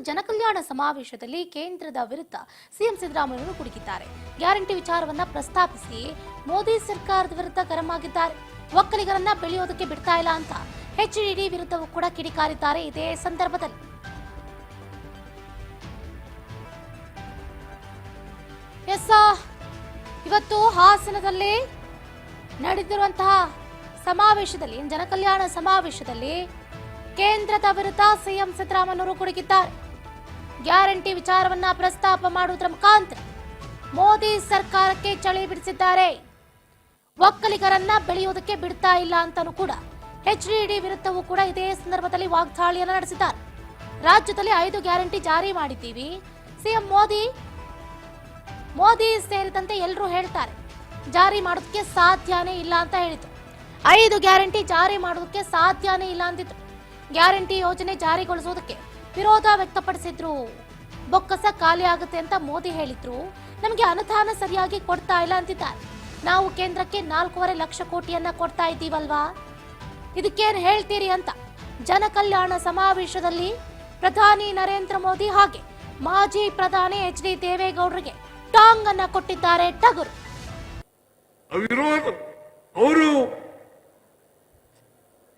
ಜನಕಲ್ಯಾಣ ಸಮಾವೇಶದಲ್ಲಿ ಕೇಂದ್ರದ ವಿರುದ್ಧ ಸಿಎಂ ಸಿದ್ದರಾಮಯ್ಯ ಕುಡಿಕಿದ್ದಾರೆ. ಗ್ಯಾರಂಟಿ ವಿಚಾರವನ್ನ ಪ್ರಸ್ತಾಪಿಸಿ ಮೋದಿ ಸರ್ಕಾರದ ವಿರುದ್ಧ ಗರಂ ಆಗಿದ್ದಾರೆ. ಒಕ್ಕಲಿಗರನ್ನ ಬೆಳೆಯೋದಕ್ಕೆ ಬಿಡ್ತಾ ಇಲ್ಲ ಅಂತ ಎಚ್ಡಿಡಿ ವಿರುದ್ಧವೂ ಕೂಡ ಕಿಡಿಕಾರಿದ್ದಾರೆ. ಇದೇ ಸಂದರ್ಭದಲ್ಲಿ ಇವತ್ತು ಹಾಸನದಲ್ಲಿ ನಡೆದಿರುವಂತಹ ಸಮಾವೇಶದಲ್ಲಿ, ಜನಕಲ್ಯಾಣ ಸಮಾವೇಶದಲ್ಲಿ ಕೇಂದ್ರದ ವಿರುದ್ಧ ಸಿಎಂ ಸಿದ್ದರಾಮಯ್ಯ ಕುಡಿಕಿದ್ದಾರೆ. ಗ್ಯಾರಂಟಿ ವಿಚಾರವನ್ನ ಪ್ರಸ್ತಾಪ ಮಾಡುವುದರ ಮುಖಾಂತರ ಮೋದಿ ಸರ್ಕಾರಕ್ಕೆ ಚಳಿ ಬಿಡಿಸಿದ್ದಾರೆ. ಒಕ್ಕಲಿಗರನ್ನ ಬೆಳೆಯುವುದಕ್ಕೆ ಬಿಡ್ತಾ ಇಲ್ಲ ಅಂತಾನೂ ಕೂಡ ಎಚ್ಡಿಡಿ ವಿರುದ್ಧವೂ ಕೂಡ ಇದೇ ಸಂದರ್ಭದಲ್ಲಿ ವಾಗ್ದಾಳಿಯನ್ನು ನಡೆಸಿದ್ದಾರೆ. ರಾಜ್ಯದಲ್ಲಿ 5 ಗ್ಯಾರಂಟಿ ಜಾರಿ ಮಾಡಿದ್ದೀವಿ. ಸಿಎಂ ಮೋದಿ ಸೇರಿದಂತೆ ಎಲ್ಲರೂ ಹೇಳ್ತಾರೆ ಜಾರಿ ಮಾಡೋದಕ್ಕೆ ಸಾಧ್ಯನೇ ಇಲ್ಲ ಅಂತ ಹೇಳಿದ್ರು. 5 ಗ್ಯಾರಂಟಿ ಜಾರಿ ಮಾಡೋದಕ್ಕೆ ಸಾಧ್ಯನೇ ಇಲ್ಲ ಅಂತಿದ್ರು. ಗ್ಯಾರಂಟಿ ಯೋಜನೆ ಜಾರಿಗೊಳಿಸುವುದಕ್ಕೆ ವಿರೋಧ ವ್ಯಕ್ತಪಡಿಸಿದ್ರು. ಬೊಕ್ಕಸ ಖಾಲಿ ಆಗುತ್ತೆ ಅಂತ ಮೋದಿ ಹೇಳಿದ್ರು. ನಮಗೆ ಅನುದಾನ ಸರಿಯಾಗಿ ಕೊಡ್ತಾ ಇಲ್ಲ ಅಂತಿದ್ದಾರೆ. ನಾವು ಕೇಂದ್ರಕ್ಕೆ 4.5 ಲಕ್ಷ ಕೋಟಿಯನ್ನ ಕೊಡ್ತಾ ಇದ್ದೀವಲ್ವಾ, ಇದಕ್ಕೇನು ಹೇಳ್ತೀರಿ ಅಂತ ಜನಕಲ್ಯಾಣ ಸಮಾವೇಶದಲ್ಲಿ ಪ್ರಧಾನಿ ನರೇಂದ್ರ ಮೋದಿ ಹಾಗೆ ಮಾಜಿ ಪ್ರಧಾನಿ ಎಚ್.ಡಿ. ದೇವೇಗೌಡರಿಗೆ ಟಾಂಗ್ ಅನ್ನ ಕೊಟ್ಟಿದ್ದಾರೆ ಟಗರು. ಅವರು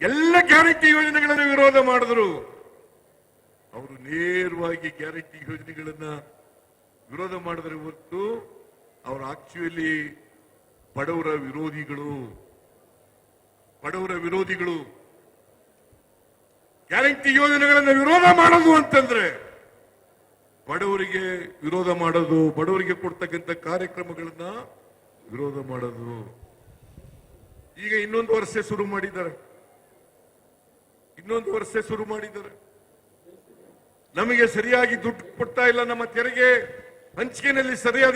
ಎಲ್ಲ ಗ್ಯಾರಂಟಿ ಯೋಜನೆಗಳನ್ನು ವಿರೋಧ ಮಾಡಿದ್ರು. ಅವರು ನೇರವಾಗಿ ಗ್ಯಾರಂಟಿ ಯೋಜನೆಗಳನ್ನ ವಿರೋಧ ಮಾಡಿದ್ರೆ ಹೊರತು ಅವರು ಆಕ್ಚುಲಿ ಬಡವರ ವಿರೋಧಿಗಳು. ಗ್ಯಾರಂಟಿ ಯೋಜನೆಗಳನ್ನು ವಿರೋಧ ಮಾಡೋದು ಅಂತಂದ್ರೆ ಬಡವರಿಗೆ ವಿರೋಧ ಮಾಡೋದು, ಬಡವರಿಗೆ ಕೊಡ್ತಕ್ಕಂಥ ಕಾರ್ಯಕ್ರಮಗಳನ್ನ ವಿರೋಧ ಮಾಡೋದು. ಈಗ ಇನ್ನೊಂದು ವರ್ಷ ಶುರು ಮಾಡಿದ್ದಾರೆ. ನಮಗೆ ಸರಿಯಾಗಿ ದುಡ್ಡು ಕೊಡ್ತಾ ಇಲ್ಲ. ನಮ್ಮ ತೆರಿಗೆ ಹಂಚಿಕೆನಲ್ಲಿ ಸರಿಯಾದ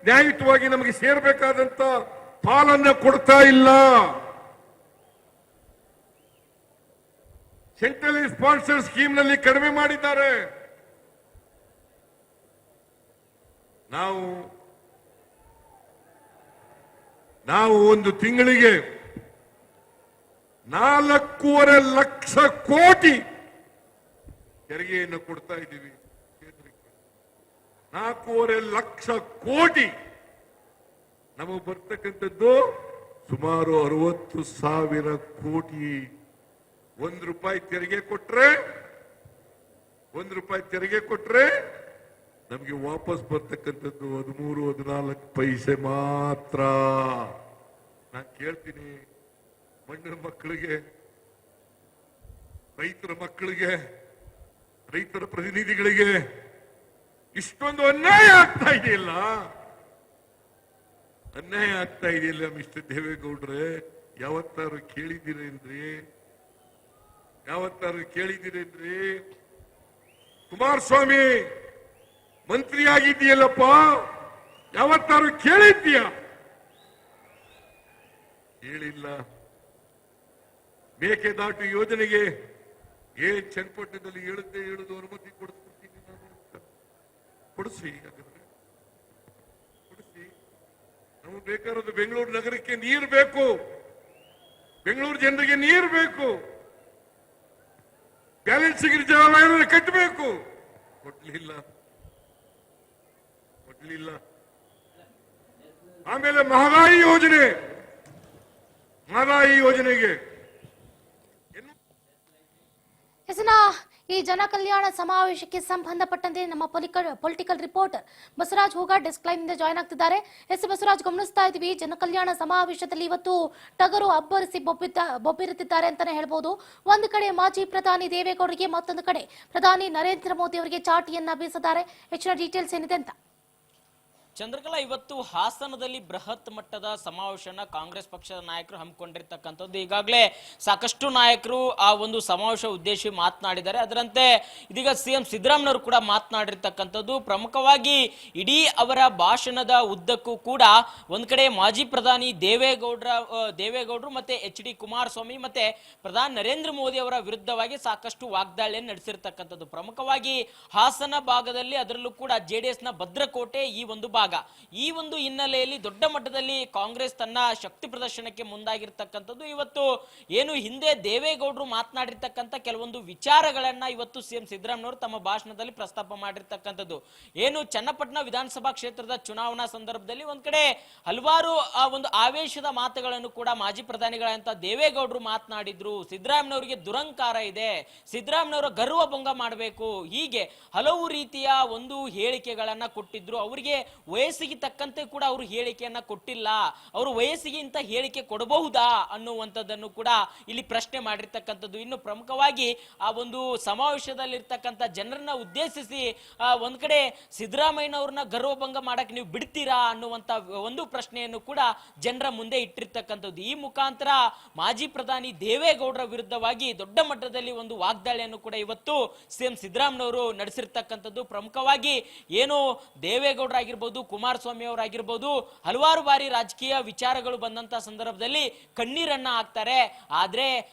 ನ್ಯಾಯಯುತವಾಗಿ ನಮಗೆ ಸೇರಬೇಕಾದಂತ ಪಾಲನ್ನ ಕೊಡ್ತಾ ಇಲ್ಲ. ಸೆಂಟ್ರಲ್ ಸ್ಪಾನ್ಸರ್ ಸ್ಕೀಮ್ ನಲ್ಲಿ ಕಡಿಮೆ ಮಾಡಿದ್ದಾರೆ. ನಾವು ಒಂದು ತಿಂಗಳಿಗೆ 4.5 ಲಕ್ಷ ಕೋಟಿ ತೆರಿಗೆಯನ್ನು ಕೊಡ್ತಾ ಇದ್ದೀವಿ ಕೇಂದ್ರಕ್ಕೆ. 4.5 ಲಕ್ಷ ಕೋಟಿ. ನಮಗೆ ಬರ್ತಕ್ಕಂಥದ್ದು ಸುಮಾರು 60,000 ಕೋಟಿ. ₹1 ತೆರಿಗೆ ಕೊಟ್ರೆ ನಮಗೆ ವಾಪಸ್ ಬರ್ತಕ್ಕಂಥದ್ದು 13-14 ಪೈಸೆ ಮಾತ್ರ. ನಾನು ಕೇಳ್ತೀನಿ, ಮಣ್ಣಿನ ಮಕ್ಕಳಿಗೆ, ರೈತರ ಮಕ್ಕಳಿಗೆ, ರೈತರ ಪ್ರತಿನಿಧಿಗಳಿಗೆ ಇಷ್ಟೊಂದು ಅನ್ಯಾಯ ಆಗ್ತಾ ಇದೆಯಲ್ಲ ಮಿಸ್ಟರ್ ದೇವೇಗೌಡ್ರೆ. ಯಾವತ್ತಾರು ಕೇಳಿದಿರೇನ್ರಿ? ಕುಮಾರಸ್ವಾಮಿ ಮಂತ್ರಿ ಆಗಿದ್ದೀಯಲ್ಲಪ್ಪ, ಯಾವತ್ತಾರು ಕೇಳಿದ್ದೀಯ? ಹೇಳಿಲ್ಲ. ಮೇಕೆದಾಟು ಯೋಜನೆಗೆ ಚನ್ನಪಟ್ಟಣದಲ್ಲಿ ಹೇಳುದು ಅನುಮತಿ ಕೊಡಿಸ್ಬಿಡ್ತೀನಿ ನಾನು ಅಂತ. ಕೊಡಿಸಿ. ನಮಗೆ ಬೇಕಾದ ಬೆಂಗಳೂರು ನಗರಕ್ಕೆ ನೀರು ಬೇಕು, ಬೆಂಗಳೂರು ಜನರಿಗೆ ನೀರು ಬೇಕು, ಬ್ಯಾಲೆನ್ಸಿಂಗ್ ರಿಸರ್ವಾಯರ್ ಕಟ್ಟಬೇಕು. ಕೊಡ್ಲಿಲ್ಲ. ಆಮೇಲೆ ಮಹದಾಯಿ ಯೋಜನೆಗೆ ಈ ಜನಕಲ್ಯಾಣ ಸಮಾವೇಶಕ್ಕೆ ಸಂಬಂಧಪಟ್ಟಂತೆ ನಮ್ಮ political reporter Basavaraj Hoogar desk line ಇಂದ ಜಾಯ್ನ್ ಆಗ್ತಿದ್ದಾರೆ. ಬಸವರಾಜ್, ಗಮನಿಸ್ತಾ ಇದ್ವಿ ಜನಕಲ್ಯಾಣ ಸಮಾವೇಶದಲ್ಲಿ ಇವತ್ತು ಟಗರು ಅಬ್ಬರಿಸಿ ಬೊಬ್ಬಿರುತ್ತಿದ್ದಾರೆ ಅಂತಾನೆ ಹೇಳ್ಬೋದು. ಒಂದು ಕಡೆ ಮಾಜಿ ಪ್ರಧಾನಿ ದೇವೇಗೌಡರಿಗೆ, ಮತ್ತೊಂದು ಕಡೆ ಪ್ರಧಾನಿ ನರೇಂದ್ರ ಮೋದಿ ಅವರಿಗೆ ಚಾಟಿಯನ್ನ ಬೀಸಿದ್ದಾರೆ. ಹೆಚ್ಚಿನ ಡೀಟೇಲ್ಸ್ ಏನಿದೆ ಅಂತ? ಚಂದ್ರಕಲಾ, ಇವತ್ತು ಹಾಸನದಲ್ಲಿ ಬೃಹತ್ ಮಟ್ಟದ ಸಮಾವೇಶನ ಕಾಂಗ್ರೆಸ್ ಪಕ್ಷದ ನಾಯಕರು ಹಮ್ಮಿಕೊಂಡಿರ್ತಕ್ಕಂಥದ್ದು. ಈಗಾಗಲೇ ಸಾಕಷ್ಟು ನಾಯಕರು ಆ ಒಂದು ಸಮಾವೇಶ ಉದ್ದೇಶಿಸಿ ಮಾತನಾಡಿದ್ದಾರೆ. ಅದರಂತೆ ಇದೀಗ ಸಿಎಂ ಸಿದ್ದರಾಮಯ್ಯವರು ಕೂಡ ಮಾತನಾಡಿರ್ತಕ್ಕಂಥದ್ದು. ಪ್ರಮುಖವಾಗಿ ಇಡೀ ಅವರ ಭಾಷಣದ ಉದ್ದಕ್ಕೂ ಕೂಡ ಒಂದ್ ಕಡೆ ಮಾಜಿ ಪ್ರಧಾನಿ ದೇವೇಗೌಡರು ಮತ್ತೆ ಎಚ್.ಡಿ. ಕುಮಾರಸ್ವಾಮಿ ಮತ್ತೆ ಪ್ರಧಾನಿ ನರೇಂದ್ರ ಮೋದಿ ಅವರ ವಿರುದ್ಧವಾಗಿ ಸಾಕಷ್ಟು ವಾಗ್ದಾಳಿಯನ್ನು ನಡೆಸಿರ್ತಕ್ಕಂಥದ್ದು. ಪ್ರಮುಖವಾಗಿ ಹಾಸನ ಭಾಗದಲ್ಲಿ, ಅದರಲ್ಲೂ ಕೂಡ JDS ನ ಭದ್ರಕೋಟೆ ಈ ಒಂದು ಭಾಗ ಭಾಗ. ಈ ಒಂದು ಹಿನ್ನೆಲೆಯಲ್ಲಿ ದೊಡ್ಡ ಮಟ್ಟದಲ್ಲಿ ಕಾಂಗ್ರೆಸ್ ತನ್ನ ಶಕ್ತಿ ಪ್ರದರ್ಶನಕ್ಕೆ ಮುಂದಾಗಿರ್ತಕ್ಕಂಥದ್ದು. ಇವತ್ತು ಏನು ಹಿಂದೆ ದೇವೇಗೌಡರು ಮಾತನಾಡಿರ್ತಕ್ಕಂಥ ಕೆಲವೊಂದು ವಿಚಾರಗಳನ್ನ ಇವತ್ತು ಸಿಎಂ ಸಿದ್ದರಾಮಯ್ಯವರು ತಮ್ಮ ಭಾಷಣದಲ್ಲಿ ಪ್ರಸ್ತಾಪ ಮಾಡಿರ್ತಕ್ಕಂಥದ್ದು. ಏನು ಚನ್ನಪಟ್ಟಣ ವಿಧಾನಸಭಾ ಕ್ಷೇತ್ರದ ಚುನಾವಣಾ ಸಂದರ್ಭದಲ್ಲಿ ಒಂದ್ ಕಡೆ ಹಲವಾರು ಒಂದು ಆವೇಶದ ಮಾತುಗಳನ್ನು ಕೂಡ ಮಾಜಿ ಪ್ರಧಾನಿಗಳಂತ ದೇವೇಗೌಡರು ಮಾತನಾಡಿದ್ರು. ಸಿದ್ದರಾಮಯ್ಯನವರಿಗೆ ದುರಂಕಾರ ಇದೆ, ಸಿದ್ದರಾಮಯ್ಯನವರ ಗರ್ವ ಭಂಗ ಮಾಡಬೇಕು, ಹೀಗೆ ಹಲವು ರೀತಿಯ ಒಂದು ಹೇಳಿಕೆಗಳನ್ನ ಕೊಟ್ಟಿದ್ರು. ಅವರಿಗೆ ವಯಸ್ಸಿಗೆ ತಕ್ಕಂತೆ ಕೂಡ ಅವರು ಹೇಳಿಕೆಯನ್ನ ಕೊಟ್ಟಿಲ್ಲ, ಅವರು ವಯಸ್ಸಿಗೆ ಇಂತ ಹೇಳಿಕೆ ಕೊಡಬಹುದಾ ಅನ್ನುವಂಥದ್ದನ್ನು ಕೂಡ ಇಲ್ಲಿ ಪ್ರಶ್ನೆ ಮಾಡಿರ್ತಕ್ಕಂಥದ್ದು. ಇನ್ನು ಪ್ರಮುಖವಾಗಿ ಆ ಒಂದು ಸಮಾವೇಶದಲ್ಲಿರ್ತಕ್ಕಂಥ ಜನರನ್ನ ಉದ್ದೇಶಿಸಿ ಒಂದ್ ಕಡೆ ಸಿದ್ದರಾಮಯ್ಯನವ್ರನ್ನ ಗರ್ವಭಂಗ ಮಾಡಕ್ಕೆ ನೀವು ಬಿಡ್ತೀರಾ ಅನ್ನುವಂತ ಒಂದು ಪ್ರಶ್ನೆಯನ್ನು ಕೂಡ ಜನರ ಮುಂದೆ ಇಟ್ಟಿರ್ತಕ್ಕಂಥದ್ದು. ಈ ಮುಖಾಂತರ ಮಾಜಿ ಪ್ರಧಾನಿ ದೇವೇಗೌಡರ ವಿರುದ್ಧವಾಗಿ ದೊಡ್ಡ ಮಟ್ಟದಲ್ಲಿ ಒಂದು ವಾಗ್ದಾಳಿಯನ್ನು ಕೂಡ ಇವತ್ತು ಸಿಎಂ ಸಿದ್ದರಾಮಯ್ಯನವರು ನಡೆಸಿರ್ತಕ್ಕಂಥದ್ದು. ಪ್ರಮುಖವಾಗಿ ಏನು ದೇವೇಗೌಡರಾಗಿರ್ಬೋದು, ಕುಮಾರಸ್ವಾಮಿ ಅವರಾಗಿರ್ಬೋದು, ಹಲವಾರು ಬಾರಿ ರಾಜಕೀಯ ವಿಚಾರಗಳು ಬಂದಂತ ಸಂದರ್ಭದಲ್ಲಿ ಕಣ್ಣೀರನ್ನ ಹಾಕ್ತಾರೆ. ಆದ್ರೆ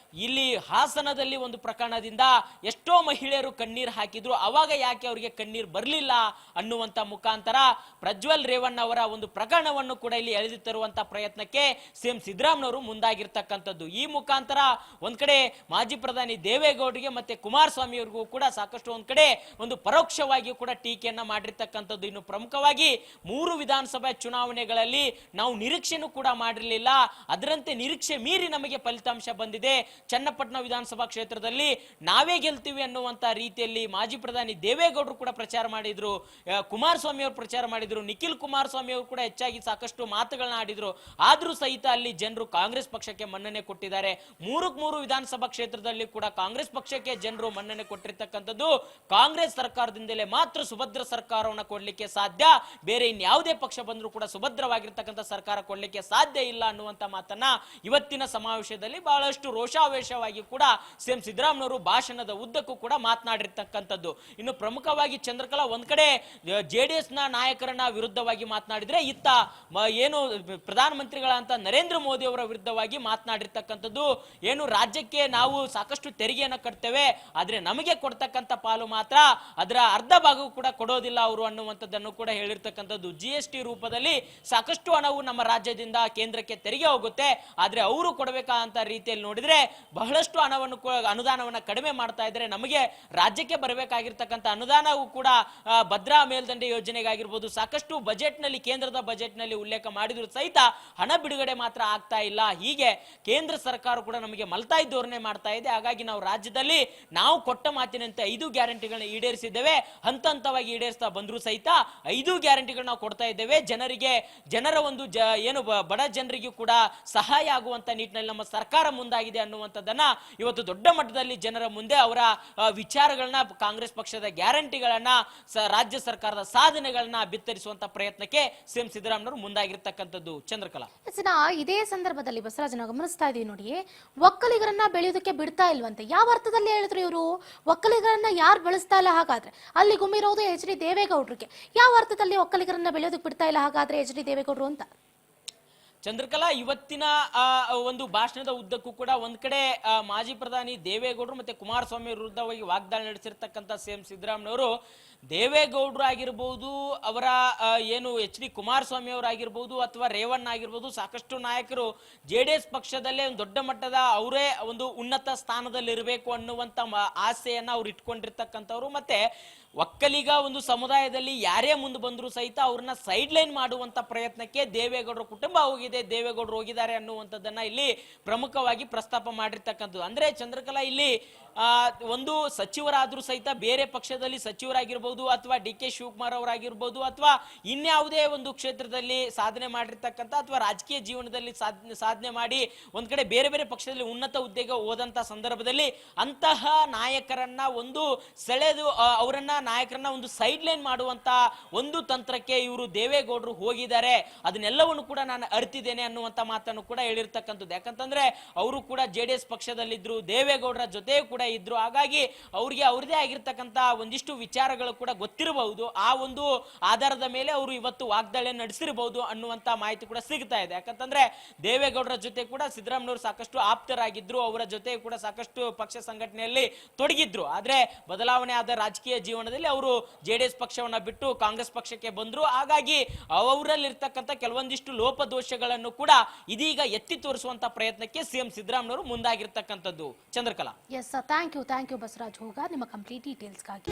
ಇಲ್ಲಿ ಹಾಸನದಲ್ಲಿ ಒಂದು ಪ್ರಕರಣದಿಂದ ಎಷ್ಟೋ ಮಹಿಳೆಯರು ಕಣ್ಣೀರ್ ಹಾಕಿದ್ರು, ಅವಾಗ ಯಾಕೆ ಅವರಿಗೆ ಕಣ್ಣೀರ್ ಬರಲಿಲ್ಲ ಅನ್ನುವಂತ ಮುಖಾಂತರ ಪ್ರಜ್ವಲ್ ರೇವಣ್ಣ ಅವರ ಒಂದು ಪ್ರಕರಣವನ್ನು ಕೂಡ ಇಲ್ಲಿ ಎಳೆದು ತರುವಂತ ಪ್ರಯತ್ನಕ್ಕೆ ಸಿಎಂ ಸಿದ್ದರಾಮಯ್ಯನವರು ಮುಂದಾಗಿರ್ತಕ್ಕಂಥದ್ದು. ಈ ಮುಖಾಂತರ ಒಂದ್ ಕಡೆ ಮಾಜಿ ಪ್ರಧಾನಿ ದೇವೇಗೌಡರಿಗೆ ಮತ್ತೆ ಕುಮಾರಸ್ವಾಮಿ ಅವರಿಗೂ ಕೂಡ ಸಾಕಷ್ಟು ಒಂದ್ ಕಡೆ ಒಂದು ಪರೋಕ್ಷವಾಗಿ ಕೂಡ ಟೀಕೆಯನ್ನ ಮಾಡಿರ್ತಕ್ಕಂಥದ್ದು. ಇನ್ನು ಪ್ರಮುಖವಾಗಿ 3 ವಿಧಾನಸಭೆ ಚುನಾವಣೆಗಳಲ್ಲಿ ನಾವು ನಿರೀಕ್ಷೆನೂ ಕೂಡ ಮಾಡಿರಲಿಲ್ಲ, ಅದರಂತೆ ನಿರೀಕ್ಷೆ ಮೀರಿ ನಮಗೆ ಫಲಿತಾಂಶ ಬಂದಿದೆ. ಚನ್ನಪಟ್ಟಣ ವಿಧಾನಸಭಾ ಕ್ಷೇತ್ರದಲ್ಲಿ ನಾವೇ ಗೆಲ್ತೀವಿ ಅನ್ನುವಂತ ರೀತಿಯಲ್ಲಿ ಮಾಜಿ ಪ್ರಧಾನಿ ದೇವೇಗೌಡರು ಕೂಡ ಪ್ರಚಾರ ಮಾಡಿದ್ರು, ಕುಮಾರಸ್ವಾಮಿ ಅವರು ಪ್ರಚಾರ ಮಾಡಿದ್ರು, ನಿಖಿಲ್ ಕುಮಾರಸ್ವಾಮಿ ಅವರು ಕೂಡ ಹೆಚ್ಚಾಗಿ ಸಾಕಷ್ಟು ಮಾತುಗಳನ್ನ ಆಡಿದ್ರು. ಆದ್ರೂ ಸಹಿತ ಅಲ್ಲಿ ಜನರು ಕಾಂಗ್ರೆಸ್ ಪಕ್ಷಕ್ಕೆ ಮನ್ನಣೆ ಕೊಟ್ಟಿದ್ದಾರೆ. 3 ವಿಧಾನಸಭಾ ಕ್ಷೇತ್ರದಲ್ಲಿ ಕೂಡ ಕಾಂಗ್ರೆಸ್ ಪಕ್ಷಕ್ಕೆ ಜನರು ಮನ್ನಣೆ ಕೊಟ್ಟಿರ್ತಕ್ಕಂಥದ್ದು. ಕಾಂಗ್ರೆಸ್ ಸರ್ಕಾರದಿಂದಲೇ ಮಾತ್ರ ಸುಭದ್ರ ಸರ್ಕಾರವನ್ನು ಕೊಡ್ಲಿಕ್ಕೆ ಸಾಧ್ಯ, ಬೇರೆ ಇನ್ಯಾವುದೇ ಪಕ್ಷ ಬಂದರೂ ಕೂಡ ಸುಭದ್ರವಾಗಿರ್ತಕ್ಕಂಥ ಸರ್ಕಾರ ಕೊಡ್ಲಿಕ್ಕೆ ಸಾಧ್ಯ ಇಲ್ಲ ಅನ್ನುವಂತ ಮಾತನ್ನ ಇವತ್ತಿನ ಸಮಾವೇಶದಲ್ಲಿ ಬಹಳಷ್ಟು ರೋಷಾವೇಶವಾಗಿ ಕೂಡ ಸಿಎಂ ಸಿದ್ದರಾಮಯ್ಯನವರು ಭಾಷಣದ ಉದ್ದಕ್ಕೂ ಕೂಡ ಮಾತನಾಡಿರ್ತಕ್ಕಂಥದ್ದು. ಇನ್ನು ಪ್ರಮುಖವಾಗಿ ಚಂದ್ರಕಲಾ ಒಂದ್ ಕಡೆ ಜೆಡಿಎಸ್ ನ ನಾಯಕರನ್ನ ವಿರುದ್ಧವಾಗಿ ಮಾತನಾಡಿದ್ರೆ, ಇತ್ತ ಏನು ಪ್ರಧಾನಮಂತ್ರಿಗಳಂತ ನರೇಂದ್ರ ಮೋದಿ ಅವರ ವಿರುದ್ಧವಾಗಿ ಮಾತನಾಡಿರ್ತಕ್ಕಂಥದ್ದು. ಏನು ರಾಜ್ಯಕ್ಕೆ ನಾವು ಸಾಕಷ್ಟು ತೆರಿಗೆಯನ್ನು ಕಟ್ತೇವೆ, ಆದ್ರೆ ನಮಗೆ ಕೊಡ್ತಕ್ಕಂಥ ಪಾಲು ಮಾತ್ರ ಅದರ ಅರ್ಧ ಭಾಗವೂ ಕೂಡ ಕೊಡೋದಿಲ್ಲ ಅವರು ಅನ್ನುವಂಥದ್ದನ್ನು ಕೂಡ ಹೇಳಿರ್ತಕ್ಕಂಥದ್ದು. GST ರೂಪದಲ್ಲಿ ಸಾಕಷ್ಟು ಹಣವು ನಮ್ಮ ರಾಜ್ಯದಿಂದ ಕೇಂದ್ರಕ್ಕೆ ತೆರಿಗೆ ಹೋಗುತ್ತೆ, ಆದ್ರೆ ಅವರು ಕೊಡಬೇಕಾದಂತ ರೀತಿಯಲ್ಲಿ ನೋಡಿದ್ರೆ ಬಹಳಷ್ಟು ಹಣವನ್ನು ಅನುದಾನವನ್ನ ಕಡಿಮೆ ಮಾಡ್ತಾ ಇದ್ದಾರೆ. ನಮಗೆ ರಾಜ್ಯಕ್ಕೆ ಬರಬೇಕಾಗಿರ್ತಕ್ಕಂಥ ಅನುದಾನವೂ ಕೂಡ ಭದ್ರಾ ಮೇಲ್ದಂಡೆ ಯೋಜನೆಗಾಗಿರ್ಬೋದು ಸಾಕಷ್ಟು ಬಜೆಟ್ ನಲ್ಲಿ, ಕೇಂದ್ರದ ಬಜೆಟ್ ನಲ್ಲಿ ಉಲ್ಲೇಖ ಮಾಡಿದ್ರು ಸಹಿತ ಹಣ ಬಿಡುಗಡೆ ಮಾತ್ರ ಆಗ್ತಾ ಇಲ್ಲ. ಹೀಗೆ ಕೇಂದ್ರ ಸರ್ಕಾರ ಕೂಡ ನಮಗೆ ಮಲ್ತಾಯಿ ಧೋರಣೆ ಮಾಡ್ತಾ ಇದೆ. ಹಾಗಾಗಿ ನಾವು ರಾಜ್ಯದಲ್ಲಿ ನಾವು ಕೊಟ್ಟ ಮಾತಿನಂತೆ 5 ಗ್ಯಾರಂಟಿಗಳನ್ನ ಈಡೇರಿಸಿದ್ದೇವೆ, ಹಂತ ಹಂತವಾಗಿ ಈಡೇರಿಸ್ತಾ ಬಂದ್ರು ಸಹಿತ 5 ಗ್ಯಾರಂಟಿಗಳನ್ನ ನಾವು ಕೊಡ್ತಾ ಇದ್ದೇವೆ. ಜನರ ಒಂದು ಏನು ಬಡ ಜನರಿಗೂ ಕೂಡ ಸಹಾಯ ಆಗುವಂತ ನಿಟ್ಟಿನಲ್ಲಿ ನಮ್ಮ ಸರ್ಕಾರ ಮುಂದಾಗಿದೆ ಅನ್ನುವಂಥದ್ದನ್ನ ಇವತ್ತು ದೊಡ್ಡ ಮಟ್ಟದಲ್ಲಿ ಜನರ ಮುಂದೆ ಅವರ ವಿಚಾರಗಳನ್ನ, ಕಾಂಗ್ರೆಸ್ ಪಕ್ಷದ ಗ್ಯಾರಂಟಿಗಳನ್ನ, ರಾಜ್ಯ ಸರ್ಕಾರದ ಸಾಧನೆಗಳನ್ನ ಬಿತ್ತರಿಸುವಂತ ಪ್ರಯತ್ನಕ್ಕೆ ಸಿಎಂ ಸಿದ್ದರಾಮಯ್ಯನವರು ಮುಂದಾಗಿರ್ತಕ್ಕಂಥದ್ದು. ಚಂದ್ರಕಲಾ, ಇದೇ ಸಂದರ್ಭದಲ್ಲಿ ಬಸವರಾಜ್ ನಾವು ಗಮನಿಸ್ತಾ ಇದೀವಿ ನೋಡಿ, ಒಕ್ಕಲಿಗರನ್ನ ಬೆಳೆಯೋದಕ್ಕೆ ಬಿಡ್ತಾ ಇಲ್ವಂತೆ. ಯಾವ ಅರ್ಥದಲ್ಲಿ ಹೇಳಿದ್ರು ಇವರು? ಒಕ್ಕಲಿಗರನ್ನ ಯಾರು ಬೆಳೆಸ್ತಾ ಇಲ್ಲ ಹಾಗಾದ್ರೆ? ಅಲ್ಲಿ ಗುಮ್ಮಿರೋದು ಎಚ್ ಡಿ ದೇವೇಗೌಡರಿಗೆ. ಯಾವ ಅರ್ಥದಲ್ಲಿ ಒಕ್ಕಲಿಗರನ್ನ ಬೆಳೆಯೋದಕ್ಕೆ ಬಿಡ್ತಾ ಇಲ್ಲ ಹಾಗಾದ್ರೆ ಎಚ್ ಡಿ ದೇವೇಗೌಡರು ಅಂತ? ಚಂದ್ರಕಲಾ, ಇವತ್ತಿನ ಒಂದು ಭಾಷಣದ ಉದ್ದಕ್ಕೂ ಕೂಡ ಒಂದ್ ಕಡೆ ಮಾಜಿ ಪ್ರಧಾನಿ ದೇವೇಗೌಡರು ಮತ್ತೆ ಕುಮಾರಸ್ವಾಮಿ ವಿರುದ್ಧವಾಗಿ ವಾಗ್ದಾಳಿ ನಡೆಸಿರ್ತಕ್ಕಂಥ ಸಿಎಂ ಸಿದ್ದರಾಮಯ್ಯನವರು ದೇವೇಗೌಡರು ಆಗಿರ್ಬೋದು, ಅವರ ಏನು ಎಚ್ ಡಿ ಕುಮಾರಸ್ವಾಮಿ ಅವರಾಗಿರ್ಬೋದು ಅಥವಾ ರೇವಣ್ಣ ಆಗಿರ್ಬೋದು, ಸಾಕಷ್ಟು ನಾಯಕರು JDS ಪಕ್ಷದಲ್ಲೇ ಒಂದು ದೊಡ್ಡ ಮಟ್ಟದ ಅವರೇ ಒಂದು ಉನ್ನತ ಸ್ಥಾನದಲ್ಲಿ ಇರಬೇಕು ಅನ್ನುವಂತ ಆಸೆಯನ್ನ ಅವ್ರು ಇಟ್ಕೊಂಡಿರ್ತಕ್ಕಂಥವ್ರು. ಮತ್ತೆ ಒಕ್ಕಲಿಗ ಒಂದು ಸಮುದಾಯದಲ್ಲಿ ಯಾರೇ ಮುಂದೆ ಬಂದ್ರು ಸಹಿತ ಅವ್ರನ್ನ ಸೈಡ್ ಲೈನ್ ಮಾಡುವಂತ ಪ್ರಯತ್ನಕ್ಕೆ ದೇವೇಗೌಡರ ಕುಟುಂಬ ಹೋಗಿದೆ, ದೇವೇಗೌಡರು ಹೋಗಿದ್ದಾರೆ ಅನ್ನುವಂಥದ್ದನ್ನ ಇಲ್ಲಿ ಪ್ರಮುಖವಾಗಿ ಪ್ರಸ್ತಾಪ ಮಾಡಿರ್ತಕ್ಕಂಥದ್ದು. ಅಂದ್ರೆ ಚಂದ್ರಕಲಾ, ಇಲ್ಲಿ ಒಂದು ಸಚಿವರಾದ್ರೂ ಸಹಿತ ಬೇರೆ ಪಕ್ಷದಲ್ಲಿ ಸಚಿವರಾಗಿರ್ಬೋದು ಅಥವಾ DK ಶಿವಕುಮಾರ್ ಅವರಾಗಿರ್ಬೋದು ಅಥವಾ ಇನ್ಯಾವುದೇ ಒಂದು ಕ್ಷೇತ್ರದಲ್ಲಿ ಸಾಧನೆ ಮಾಡಿರ್ತಕ್ಕಂಥ ಅಥವಾ ರಾಜಕೀಯ ಜೀವನದಲ್ಲಿ ಸಾಧನೆ ಮಾಡಿ ಒಂದ್ ಕಡೆ ಬೇರೆ ಬೇರೆ ಪಕ್ಷದಲ್ಲಿ ಉನ್ನತ ಹುದ್ದೆಗೆ ಹೋದಂತ ಸಂದರ್ಭದಲ್ಲಿ ಅಂತಹ ನಾಯಕರನ್ನ ಒಂದು ಸೆಳೆದು ಅವರನ್ನ ನಾಯಕರನ್ನ ಒಂದು ಸೈಡ್ ಲೈನ್ ಮಾಡುವಂತ ಒಂದು ತಂತ್ರಕ್ಕೆ ಇವರು ದೇವೇಗೌಡರು ಹೋಗಿದ್ದಾರೆ. ಅದನ್ನೆಲ್ಲವನ್ನು ಕೂಡ ನಾನು ಅರಿತಿದ್ದೇನೆ ಅನ್ನುವಂತ ಮಾತನ್ನು ಕೂಡ ಹೇಳಿರ್ತಕ್ಕಂಥದ್ದು. ಯಾಕಂತಂದ್ರೆ ಅವರು ಕೂಡ JDS ಪಕ್ಷದಲ್ಲಿದ್ರು, ದೇವೇಗೌಡರ ಜೊತೆ ಕೂಡ ಇದ್ರು. ಹಾಗಾಗಿ ಅವ್ರಿಗೆ ಅವ್ರದೇ ಆಗಿರ್ತಕ್ಕಂಥ ಒಂದಿಷ್ಟು ವಿಚಾರಗಳು ಕೂಡ ಗೊತ್ತಿರಬಹುದು. ಆ ಒಂದು ಆಧಾರದ ಮೇಲೆ ಅವರು ಇವತ್ತು ವಾಗ್ದಾಳಿ ನಡೆಸಿರಬಹುದು ಅನ್ನುವಂತ ಮಾಹಿತಿ ಕೂಡ ಸಿಗ್ತಾ ಇದೆ. ಯಾಕಂತಂದ್ರೆ ದೇವೇಗೌಡರ ಜೊತೆ ಕೂಡ ಸಿದ್ದರಾಮಯ್ಯವರು ಸಾಕಷ್ಟು ಆಪ್ತರಾಗಿದ್ರು, ಅವರ ಜೊತೆ ಕೂಡ ಸಾಕಷ್ಟು ಪಕ್ಷ ಸಂಘಟನೆಯಲ್ಲಿ ತೊಡಗಿದ್ರು. ಆದ್ರೆ ಬದಲಾವಣೆ ಆದ ರಾಜಕೀಯ ಜೀವನದಲ್ಲಿ ಅವರು ಜೆಡಿಎಸ್ ಪಕ್ಷವನ್ನ ಬಿಟ್ಟು ಕಾಂಗ್ರೆಸ್ ಪಕ್ಷಕ್ಕೆ ಬಂದ್ರು. ಹಾಗಾಗಿ ಅವರಲ್ಲಿರ್ತಕ್ಕಂಥ ಕೆಲವೊಂದಿಷ್ಟು ಲೋಪದೋಷಗಳನ್ನು ಕೂಡ ಇದೀಗ ಎತ್ತಿ ತೋರಿಸುವಂತ ಪ್ರಯತ್ನಕ್ಕೆ ಸಿಎಂ ಸಿದ್ದರಾಮಯ್ಯವರು ಮುಂದಾಗಿರ್ತಕ್ಕಂಥದ್ದು. Chandrakala. Yes, thank you Basavaraj Hogar ನಿಮ್ಮ ಕಂಪ್ಲೀಟ್ ಡೀಟೇಲ್ಸ್ಗಾಗಿ.